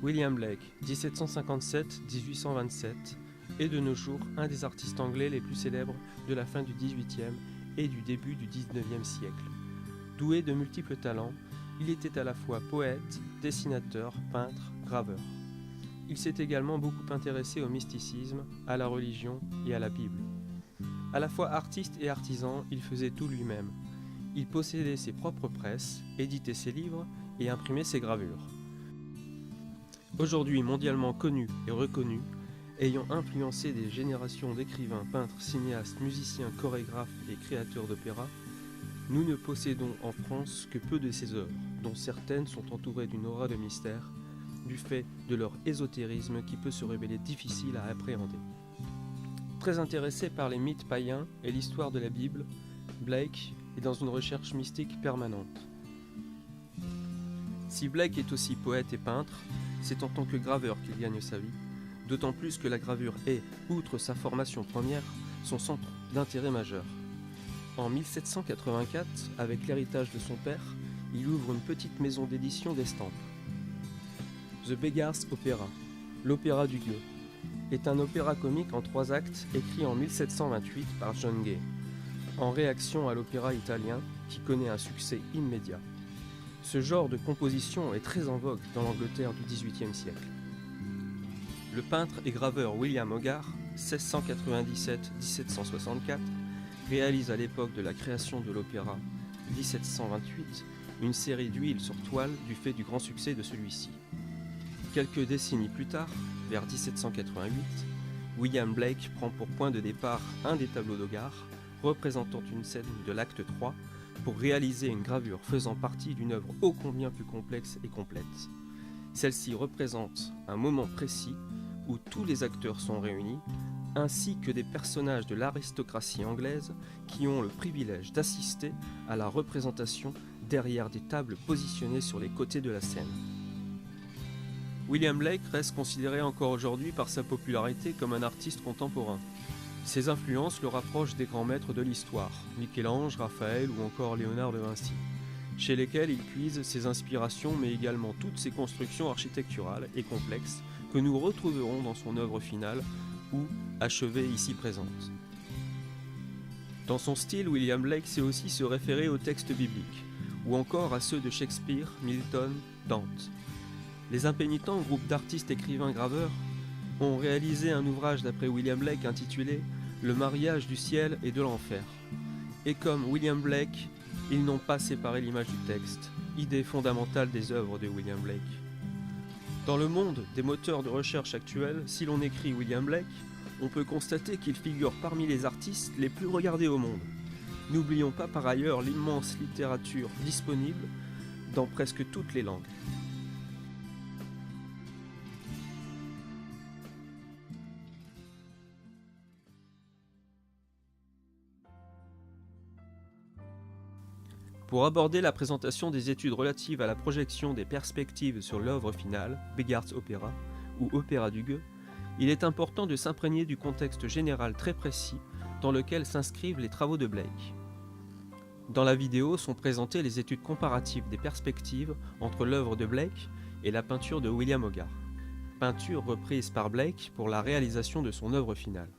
William Blake, 1757-1827, est de nos jours un des artistes anglais les plus célèbres de la fin du XVIIIe et du début du XIXe siècle. Doué de multiples talents, il était à la fois poète, dessinateur, peintre, graveur. Il s'est également beaucoup intéressé au mysticisme, à la religion et à la Bible. À la fois artiste et artisan, il faisait tout lui-même. Il possédait ses propres presses, éditait ses livres et imprimait ses gravures. Aujourd'hui mondialement connu et reconnu, ayant influencé des générations d'écrivains, peintres, cinéastes, musiciens, chorégraphes et créateurs d'opéra, nous ne possédons en France que peu de ses œuvres, dont certaines sont entourées d'une aura de mystère, du fait de leur ésotérisme qui peut se révéler difficile à appréhender. Très intéressé par les mythes païens et l'histoire de la Bible, Blake est dans une recherche mystique permanente. Si Blake est aussi poète et peintre, c'est en tant que graveur qu'il gagne sa vie, d'autant plus que la gravure est, outre sa formation première, son centre d'intérêt majeur. En 1784, avec l'héritage de son père, il ouvre une petite maison d'édition d'estampes. The Beggar's Opera, l'opéra du gueux, est un opéra comique en 3 actes écrit en 1728 par John Gay, en réaction à l'opéra italien qui connaît un succès immédiat. Ce genre de composition est très en vogue dans l'Angleterre du XVIIIe siècle. Le peintre et graveur William Hogarth, 1697-1764, réalise à l'époque de la création de l'opéra, 1728, une série d'huiles sur toile du fait du grand succès de celui-ci. Quelques décennies plus tard, vers 1788, William Blake prend pour point de départ un des tableaux d'Hogarth, représentant une scène de l'acte 3, pour réaliser une gravure faisant partie d'une œuvre ô combien plus complexe et complète. Celle-ci représente un moment précis où tous les acteurs sont réunis, ainsi que des personnages de l'aristocratie anglaise qui ont le privilège d'assister à la représentation derrière des tables positionnées sur les côtés de la scène. William Blake reste considéré encore aujourd'hui par sa popularité comme un artiste contemporain. Ses influences le rapprochent des grands maîtres de l'histoire, Michel-Ange, Raphaël ou encore Léonard de Vinci, chez lesquels il puise ses inspirations mais également toutes ses constructions architecturales et complexes que nous retrouverons dans son œuvre finale ou achevée ici présente. Dans son style, William Blake sait aussi se référer aux textes bibliques, ou encore à ceux de Shakespeare, Milton, Dante. Les Impénitents, groupe d'artistes écrivains graveurs, ont réalisé un ouvrage d'après William Blake intitulé « Le mariage du ciel et de l'enfer ». Et comme William Blake, ils n'ont pas séparé l'image du texte, idée fondamentale des œuvres de William Blake. Dans le monde des moteurs de recherche actuels, si l'on écrit William Blake, on peut constater qu'il figure parmi les artistes les plus regardés au monde. N'oublions pas par ailleurs l'immense littérature disponible dans presque toutes les langues. Pour aborder la présentation des études relatives à la projection des perspectives sur l'œuvre finale, Beggar's Opera, ou Opéra du gueux, il est important de s'imprégner du contexte général très précis dans lequel s'inscrivent les travaux de Blake. Dans la vidéo sont présentées les études comparatives des perspectives entre l'œuvre de Blake et la peinture de William Hogarth, peinture reprise par Blake pour la réalisation de son œuvre finale.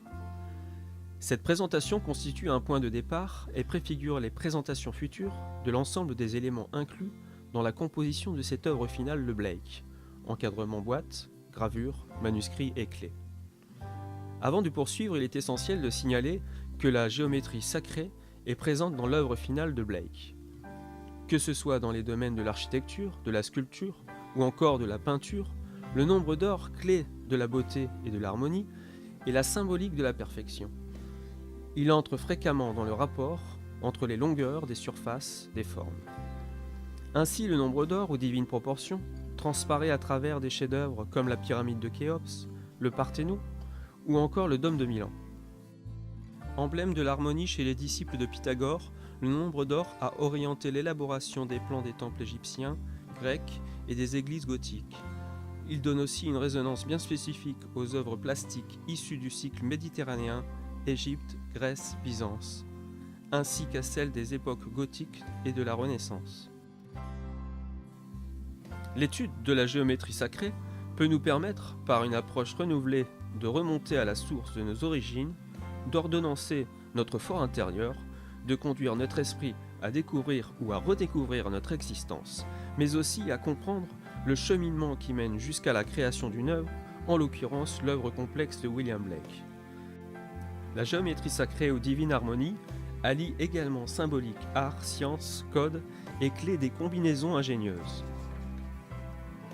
Cette présentation constitue un point de départ et préfigure les présentations futures de l'ensemble des éléments inclus dans la composition de cette œuvre finale de Blake, encadrement boîte, gravure, manuscrit et clé. Avant de poursuivre, il est essentiel de signaler que la géométrie sacrée est présente dans l'œuvre finale de Blake. Que ce soit dans les domaines de l'architecture, de la sculpture ou encore de la peinture, le nombre d'or, clé de la beauté et de l'harmonie, est la symbolique de la perfection. Il entre fréquemment dans le rapport entre les longueurs des surfaces des formes. Ainsi, le nombre d'or aux divines proportions transparaît à travers des chefs-d'œuvre comme la pyramide de Khéops, le Parthénon ou encore le dôme de Milan. Emblème de l'harmonie chez les disciples de Pythagore, le nombre d'or a orienté l'élaboration des plans des temples égyptiens, grecs et des églises gothiques. Il donne aussi une résonance bien spécifique aux œuvres plastiques issues du cycle méditerranéen, Égypte, Grèce, Byzance, ainsi qu'à celles des époques gothiques et de la Renaissance. L'étude de la géométrie sacrée peut nous permettre, par une approche renouvelée, de remonter à la source de nos origines, d'ordonnancer notre fort intérieur, de conduire notre esprit à découvrir ou à redécouvrir notre existence, mais aussi à comprendre le cheminement qui mène jusqu'à la création d'une œuvre, en l'occurrence l'œuvre complexe de William Blake. La géométrie sacrée ou divine harmonie allie également symbolique, art, science, code et clés des combinaisons ingénieuses.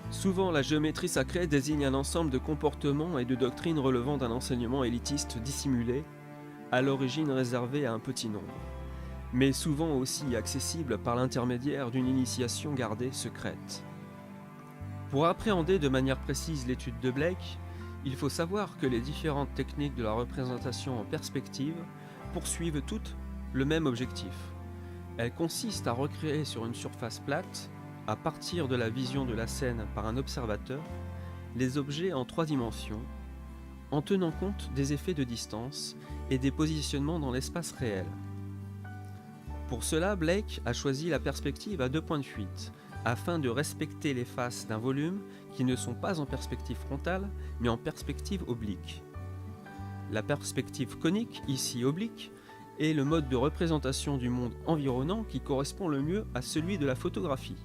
Souvent, la géométrie sacrée désigne un ensemble de comportements et de doctrines relevant d'un enseignement élitiste dissimulé, à l'origine réservé à un petit nombre, mais souvent aussi accessible par l'intermédiaire d'une initiation gardée secrète. Pour appréhender de manière précise l'étude de Blake, il faut savoir que les différentes techniques de la représentation en perspective poursuivent toutes le même objectif. Elles consistent à recréer sur une surface plate, à partir de la vision de la scène par un observateur, les objets en 3 dimensions, en tenant compte des effets de distance et des positionnements dans l'espace réel. Pour cela, Blake a choisi la perspective à 2 points de fuite, afin de respecter les faces d'un volume qui ne sont pas en perspective frontale, mais en perspective oblique. La perspective conique, ici oblique, est le mode de représentation du monde environnant qui correspond le mieux à celui de la photographie.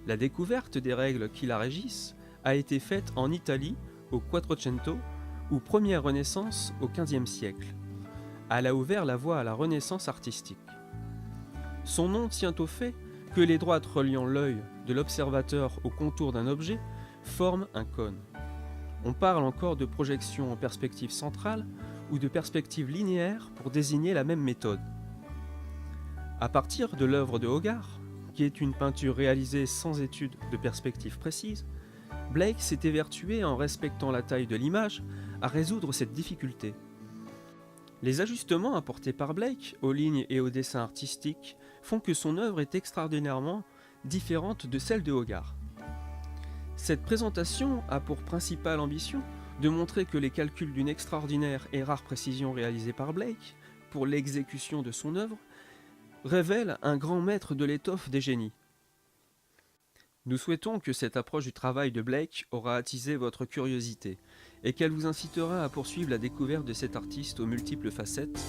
La découverte des règles qui la régissent a été faite en Italie au Quattrocento ou première Renaissance au XVe siècle. Elle a ouvert la voie à la Renaissance artistique. Son nom tient au fait que les droites reliant l'œil de l'observateur au contour d'un objet forment un cône. On parle encore de projection en perspective centrale ou de perspective linéaire pour désigner la même méthode. À partir de l'œuvre de Hogarth, qui est une peinture réalisée sans étude de perspective précise, Blake s'est évertué, en respectant la taille de l'image, à résoudre cette difficulté. Les ajustements apportés par Blake aux lignes et aux dessins artistiques font que son œuvre est extraordinairement différente de celle de Hogarth. Cette présentation a pour principale ambition de montrer que les calculs d'une extraordinaire et rare précision réalisée par Blake pour l'exécution de son œuvre révèlent un grand maître de l'étoffe des génies. Nous souhaitons que cette approche du travail de Blake aura attisé votre curiosité et qu'elle vous incitera à poursuivre la découverte de cet artiste aux multiples facettes,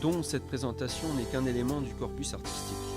dont cette présentation n'est qu'un élément du corpus artistique.